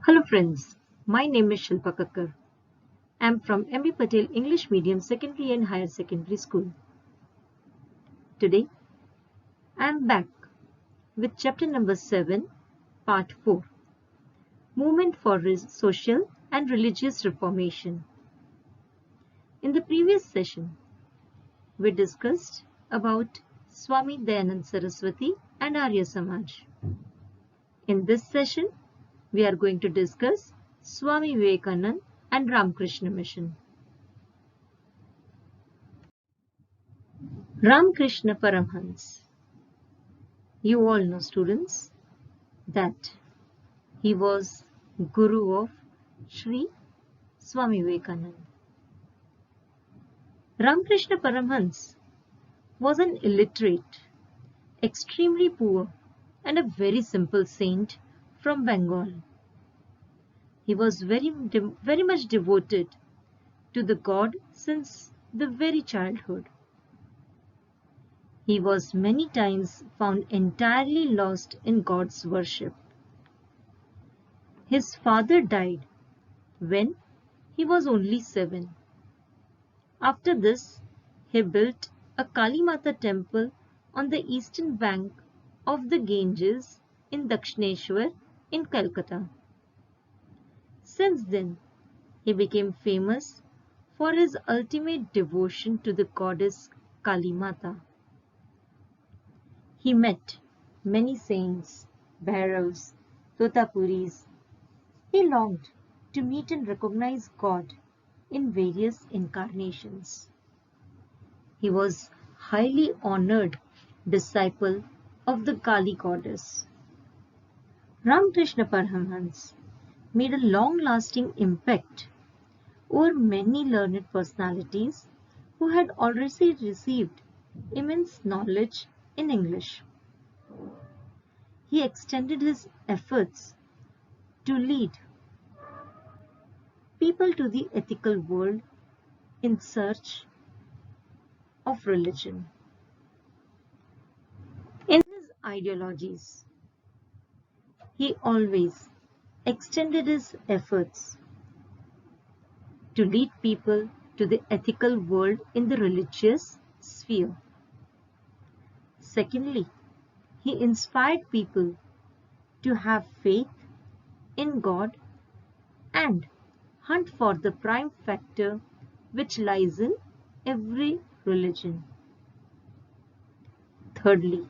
Hello friends, my name is Shilpa Kakkar. I am from M.B.Patel English Medium Secondary and Higher Secondary School. Today, I am back with chapter number 7, part 4, Movement for Social and Religious Reformation. In the previous session, we discussed about Swami Dayanand Saraswati and Arya Samaj. In this session, we are going to discuss Swami Vivekananda and Ramkrishna Mission. Ramkrishna Paramhans. You all know, students, that he was Guru of Shri Swami Vivekananda. Ramkrishna Paramhans was an illiterate, extremely poor, and a very simple saint from Bengal. He was very much devoted to the God since the very childhood. He was many times found entirely lost in God's worship. His father died when he was only 7. After this, he built a Kali Mata temple on the eastern bank of the Ganges in Dakshineshwar in Calcutta. Since then, he became famous for his ultimate devotion to the goddess Kali Mata. He met many saints, Bhairavs, Totapuris. He longed to meet and recognize God in various incarnations. He was highly honored disciple of the Kali goddess. Ramakrishna Paramhans made a long-lasting impact over many learned personalities who had already received immense knowledge in English. He extended his efforts to lead people to the ethical world in search of religion. In his ideologies, he always extended his efforts to lead people to the ethical world in the religious sphere. Secondly, he inspired people to have faith in God and hunt for the prime factor which lies in every religion. Thirdly,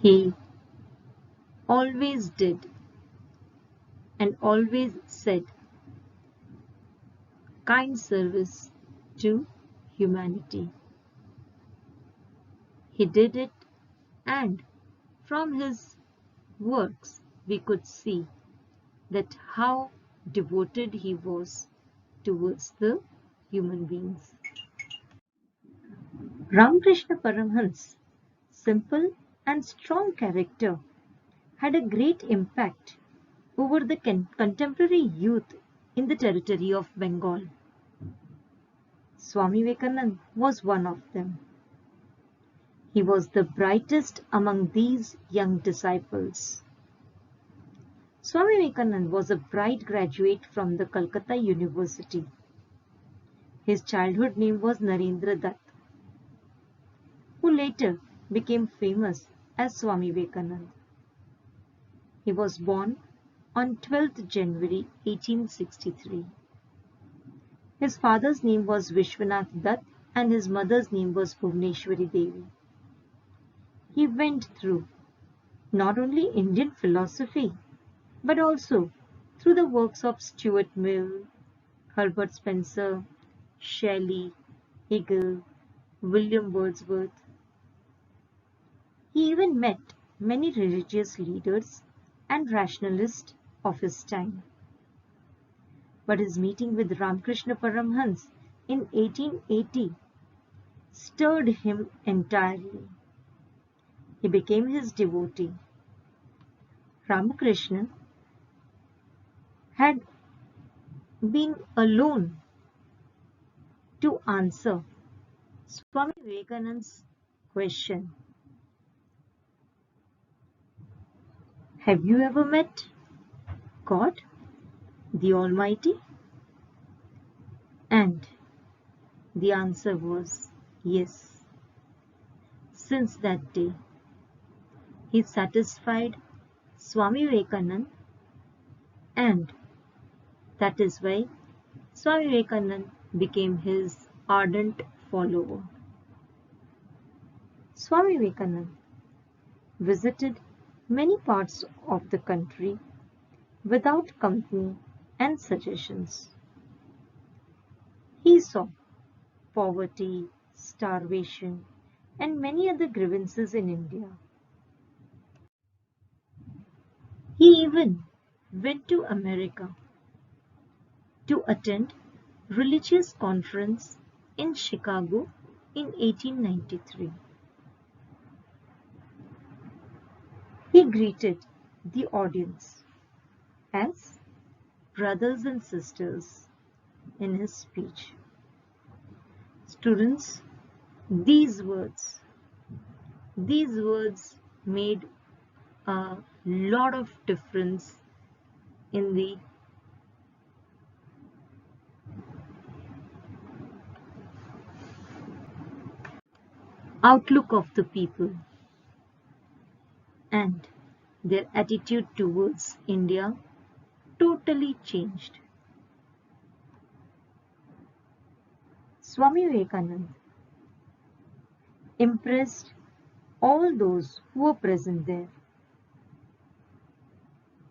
he always did and always said kind service to humanity. He did it, and from his works we could see that how devoted he was towards the human beings. Ramakrishna Paramhans' simple and strong character had a great impact over the contemporary youth in the territory of Bengal. Swami Vivekananda was one of them. He was the brightest among these young disciples. Swami Vivekananda was a bright graduate from the Calcutta University. His childhood name was Narendra Dutt, who later became famous as Swami Vivekananda. He was born on 12th January 1863. His father's name was Vishwanath Dutt and his mother's name was Bhuvneshwari Devi. He went through not only Indian philosophy but also through the works of Stuart Mill, Herbert Spencer, Shelley, Hegel, William Wordsworth. He even met many religious leaders and rationalists of his time. But his meeting with Ramakrishna Paramhans in 1880 stirred him entirely. He became his devotee. Ramakrishna had been alone to answer Swami Vivekananda's question. Have you ever met God, the Almighty? And the answer was yes. Since that day, he satisfied Swami Vivekananda, and that is why Swami Vivekananda became his ardent follower. Swami Vivekananda visited many parts of the country without company and suggestions. He saw poverty, starvation, and many other grievances in India. He even went to America to attend religious conference in Chicago in 1893. He greeted the audience as brothers and sisters in his speech. Students, these words made a lot of difference in the outlook of the people, and their attitude towards India totally changed. Swami Vivekananda impressed all those who were present there.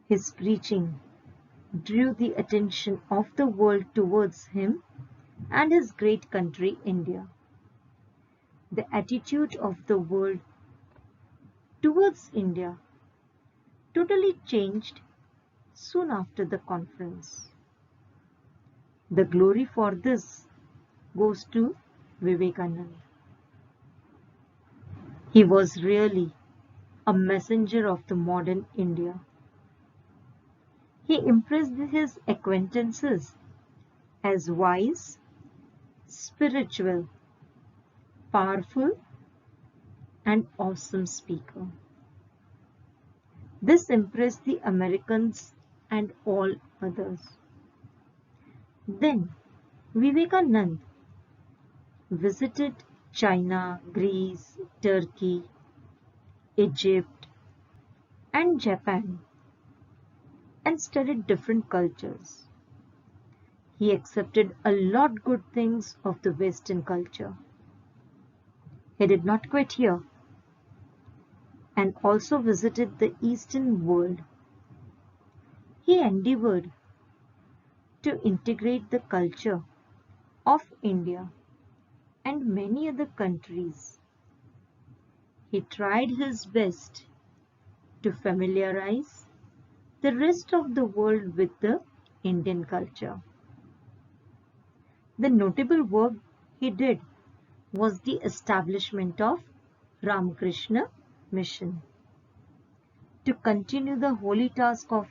His preaching drew the attention of the world towards him and his great country, India. The attitude of the world towards India totally changed soon after the conference. The glory for this goes to Vivekananda. He was really a messenger of the modern India. He impressed his acquaintances as wise, spiritual, powerful, and awesome speaker. This impressed the Americans and all others. Then Vivekananda visited China, Greece, Turkey, Egypt, and Japan and studied different cultures. He accepted a lot good things of the Western culture. He did not quit here and also visited the Eastern world. He endeavored to integrate the culture of India and many other countries. He tried his best to familiarize the rest of the world with the Indian culture. The notable work he did was the establishment of Ramkrishna Mission to continue the holy task of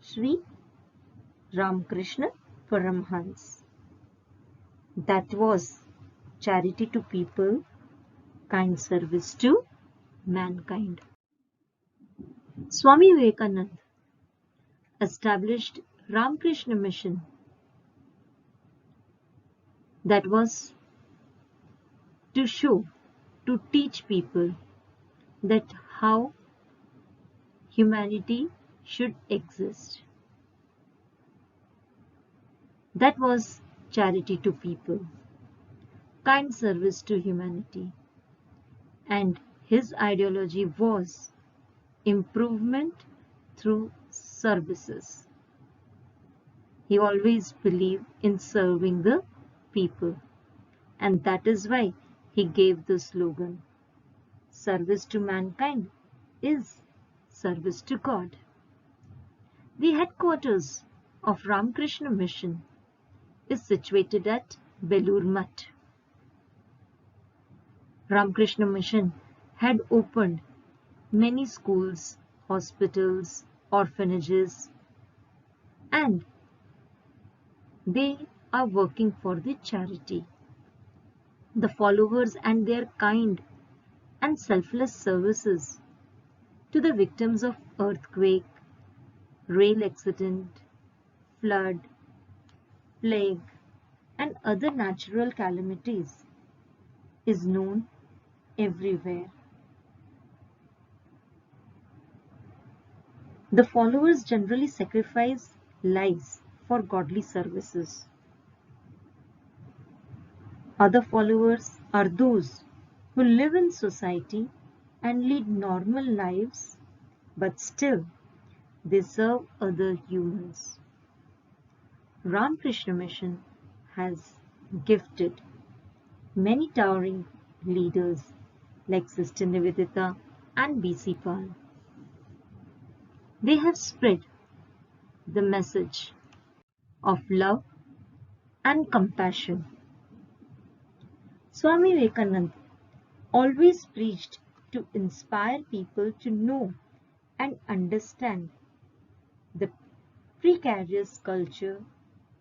Shri Ramkrishna Paramhans. That was charity to people, kind service to mankind. Swami Vivekananda established Ramkrishna Mission, that was to show, to teach people that how humanity should exist. That was charity to people, kind service to humanity, and his ideology was improvement through services. He always believed in serving the people, and that is why he gave the slogan, service to mankind is service to God. The headquarters of Ramakrishna Mission is situated at Belur Mutt. Ramakrishna Mission had opened many schools, hospitals, orphanages, and they are working for the charity. The followers and their kind and selfless services to the victims of earthquake, rail accident, flood, plague, and other natural calamities is known everywhere. The followers generally sacrifice lives for godly services. Other followers are those who live in society and lead normal lives, but still they serve other humans. Ramkrishna Mission has gifted many towering leaders like Sister Nivedita and B.C. Pal. They have spread the message of love and compassion. Swami Vivekananda always preached to inspire people to know and understand the precarious culture,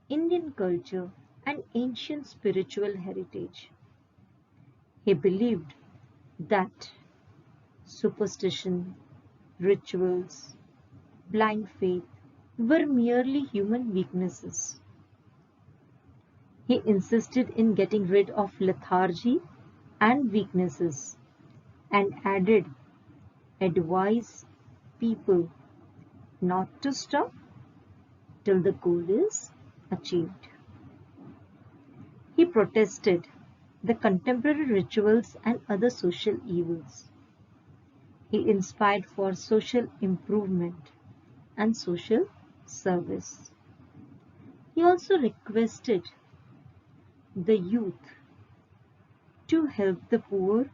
Indian culture, and ancient spiritual heritage. He believed that superstition, rituals, blind faith were merely human weaknesses. He insisted in getting rid of lethargy and weaknesses and added, advise people not to stop till the goal is achieved. He protested the contemporary rituals and other social evils. He inspired for social improvement and social service. He also requested the youth to help the poor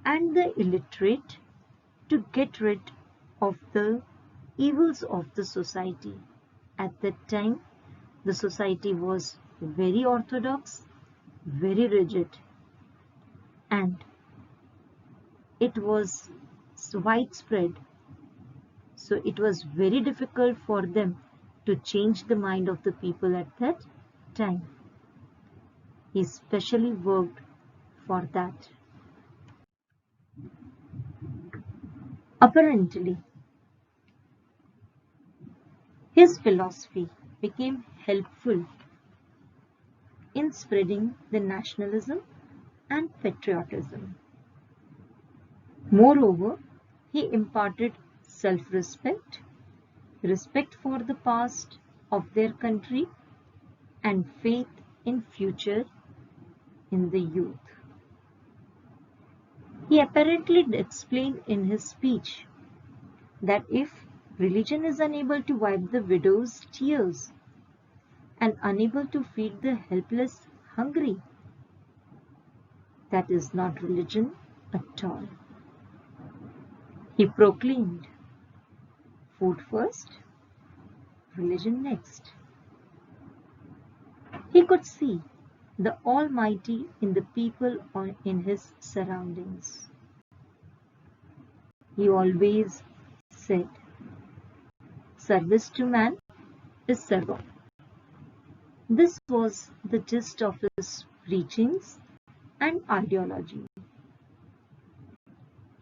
and the illiterate to get rid of the evils of the society. At that time, the society was very orthodox, very rigid, and it was widespread. So it was very difficult for them to change the mind of the people at that time. He specially worked for that. Apparently, his philosophy became helpful in spreading the nationalism and patriotism. Moreover, he imparted self-respect, respect for the past of their country, and faith in future in the youth. He apparently explained in his speech that if religion is unable to wipe the widow's tears and unable to feed the helpless hungry, that is not religion at all. He proclaimed, food first, religion next. He could see the Almighty in the people in his surroundings. He always said, service to man is sarva. This was the gist of his preachings and ideology.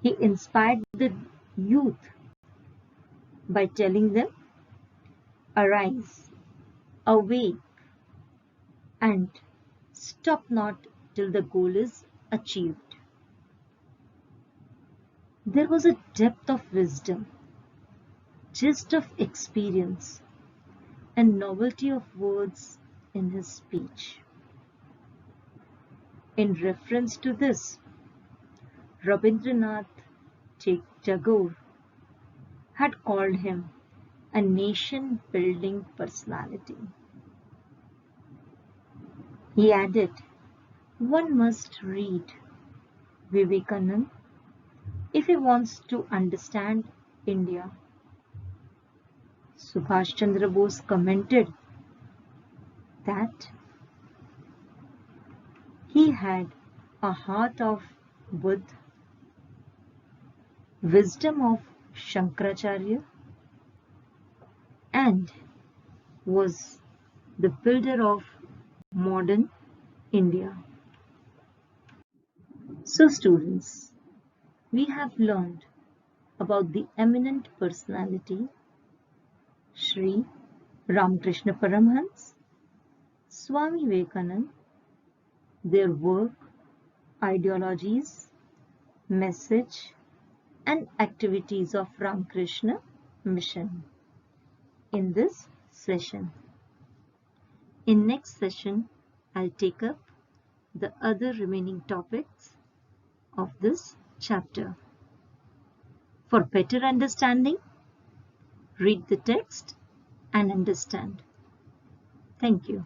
He inspired the youth by telling them, arise, awake, and stop not till the goal is achieved. There was a depth of wisdom, gist of experience, and novelty of words in his speech. In reference to this, Rabindranath Tagore had called him a nation-building personality. He added, one must read Vivekananda if he wants to understand India. Subhash Chandra Bose commented that he had a heart of Buddha, wisdom of Shankaracharya, and was the builder of modern India. So students, we have learned about the eminent personality Shri Ramkrishna Paramhans, Swami Vivekananda, their work, ideologies, message and activities of Ramkrishna Mission in this session. In next session, I'll take up the other remaining topics of this chapter. For better understanding, read the text and understand. Thank you.